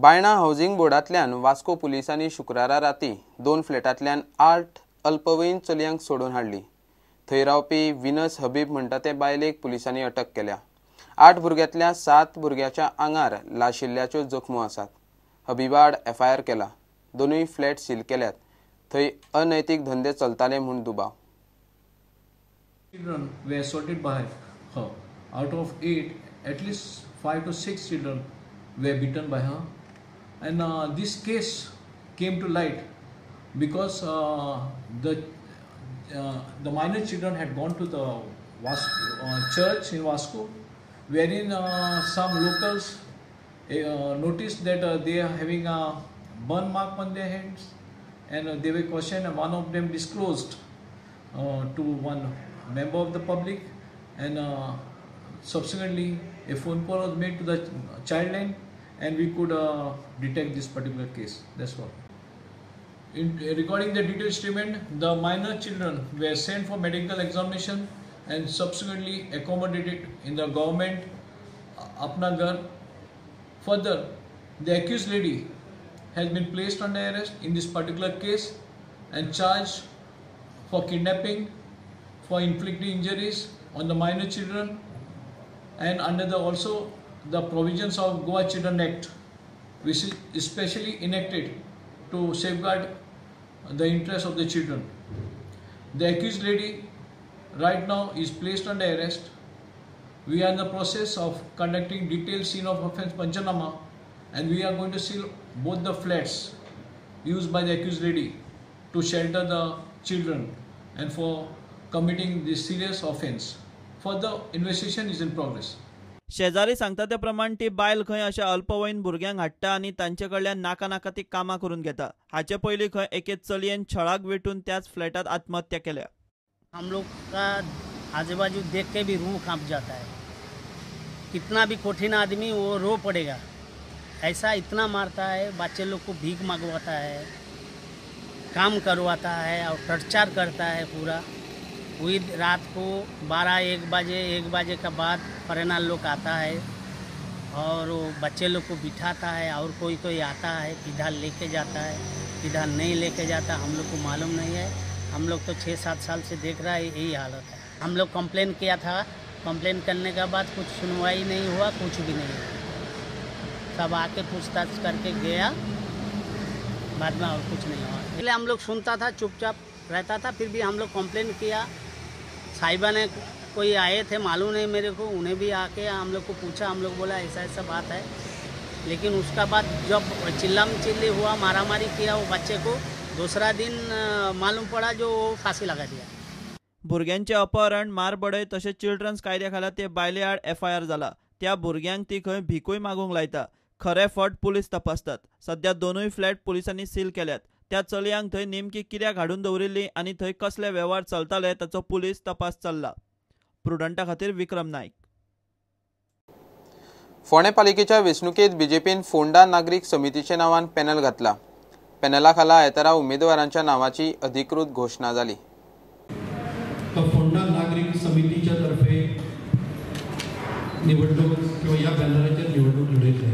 Baina housing बोर्डांतल्यान Vasco पुलिसांनी शुक्रारा राती 2 फ्लॅटांतल्यान 8 अल्पवयीन चलयांक सोडून हाडली। थंय रावपी विनस हबीब म्हणटा ते बायलेक पुलिसांनी अटक केल्या। 8 भुरग्यांतल्या 7 भुरग्याच्या आंगार लाशिल्ल्याच्यो जखमो आसात। हबीबाड FIR केला। दोनूय फ्लॅट सील केल्यात। थंय अनैतिक धंदे चलताले म्हूण दुबाव। Children were sorted by her. Out of 8, at least 5 to 6 children were beaten by her. And this case came to light because the minor children had gone to the church in Vasco, wherein some locals noticed that they are having a burn mark on their hands, and they were questioned, and one of them disclosed to one member of the public, and subsequently a phone call was made to the child line, and we could detect this particular case. That's all. Regarding the detailed statement, the minor children were sent for medical examination and subsequently accommodated in the government Apna Ghar. Further, the accused lady has been placed under arrest in this particular case and charged for kidnapping, for inflicting injuries on the minor children, and under also the provisions of Goa Children Act, which is especially enacted to safeguard the interests of the children. The accused lady right now is placed under arrest. We are in the process of conducting detailed scene of offence Panchanama, and we are going to seal both the flats used by the accused lady to shelter the children and for committing this serious offence. Further investigation is in progress. शेजारी सांगता त्या प्रमाण ती बायल खंय अशा अल्पवयीन भुरग्यांक हाडटा आनी तांचे कडल्यान नाका नाका ती कामां करून घेता। हाचे पयलीं खंय एके चलयेन छळाक वेठून त्याच फ्लॅटात आत्महत्या केल्या। हम लोग का आजू बाजू देख के भी रूह कांप जाता है। कितना भी कठिन आदमी वो रो पड़ेगा। ऐसा इतना मारता है, बच्चे लोग को भीख मंगवाता है, काम करवाता है और टर्चर करता है पूरा। वही रात को 1 बजे का बाद परिणाम लोग आता है और वो बच्चे लोग को बिठाता है, और कोई आता है किधर लेके जाता है, किधर नहीं लेके जाता हम लोग को मालूम नहीं है। हम लोग तो 6-7 साल से देख रहा है, यही हालत है। हम लोग कंप्लेन किया था, कंप्लेन करने के बाद कुछ सुनवाई नहीं हुआ, कुछ भी नहीं हुआ। सब आके पूछताछ करके गया, बाद में और कुछ नहीं हुआ। पहले हम लोग सुनता था, चुपचाप रहता था, फिर भी हम लोग कंप्लेन किया। साहिबा ने कोई आए थे, मालूम नहीं मेरे को, उन्हें भी आके हम लोग को पूछा, हम लोग बोला ऐसा ऐसा बात है। लेकिन उसका बाद जब चिल्ली हुआ, मारामारी किया वो बच्चे को, दूसरा दिन मालूम पड़ा जो फांसी लगा दिया। भुरग्यांचे अपहरण, मारबडय तशेंच चिल्ड्रन्स कायद्या खाला ते बायले आड FIR जाला। त्या भुरग्यांक ती खंय भिकूय मागूंक लायता। खरे फट पुलीस तपासतात। सध्या दोनूय फ्लॅट पुलिसांनी सील केल्यात। त्या चलयांक थंय नेमकी कित्याक हाडून दवरिल्ली आनी थंय कसले वेव्हार चलताले ताचो पुलीस तपास चल्ला। प्रुडंटा खातीर विक्रम नाईक। फोंडे पालिकेच्या वेंचणुकेत BJPन फोंडा नागरीक समितीचे नांवान पॅनल घातला। पॅनला खाला हेतारा उमेदवारांच्या नावाची अधिकृत घोषणा जाली। फोंडा नागरिक समितीच्या तर्फे निवडणूक किंवा या पॅनलाचेर निवडणूक लढयतले।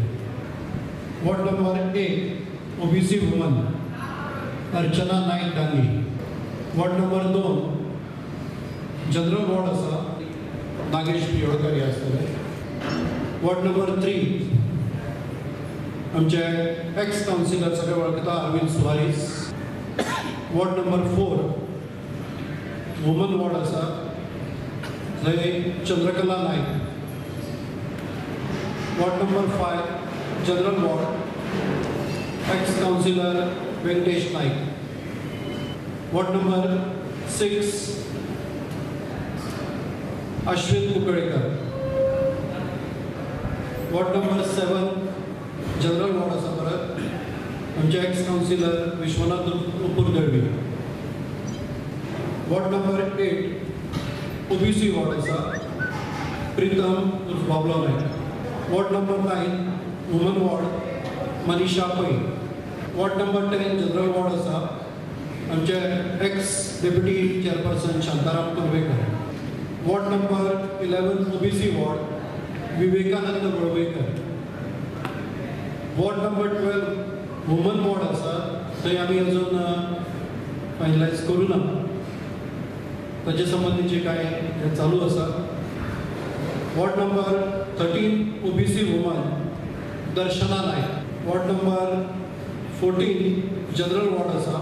Ward number 1 OBC woman Archana Naik Dangi. Ward number 2 general ward आसा नागेश पियोडकर हे आसतले। वॉर्ड नंबर 3 आमचे एक्स काउन्सिलर सगळे वळखता Arvind Soares. Ward number 4 woman ward आसा थंय Chandrakala Naik. Ward number 5 general ward ex councillor Venkatesh Naik. Ward number 6 Ashwin Kukalekar. Ward number 7 general ward आसा परत आमचे ex councillor Vishwanath Upurdalvi. Ward number 8 OBC ward आसा प्रीतम उर्फ Bablo Naik. Ward number 9 woman ward Manisha Pai. Ward number 10 general ward आसा आमचे ex deputy chairperson Shantaram Kurvekar. Ward number 11 OBC ward Vivekanand Valvaikar. Ward number 12 woman ward आसा, थंय आमी अजून फायनलायज करूं ना. ताचे संबंधीचे कांय हे चालू आसा. वॉर्ड नंबर 13 ओबीसी वुमन दर्शना नायक. वॉर्ड नंबर 14 जनरल वॉर्ड आसा,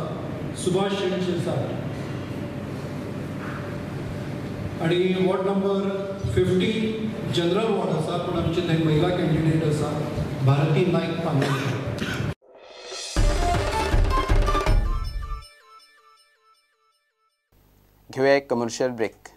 सुभाष शिरसाट. आणि वॉर्ड नंबर 15 जनरल वॉर्ड आसा, पूण आमची थंय महिला कॅन्डिडेट आसा, भारती नायक पांगोळकर. घेऊया एक कमर्शियल ब्रेक.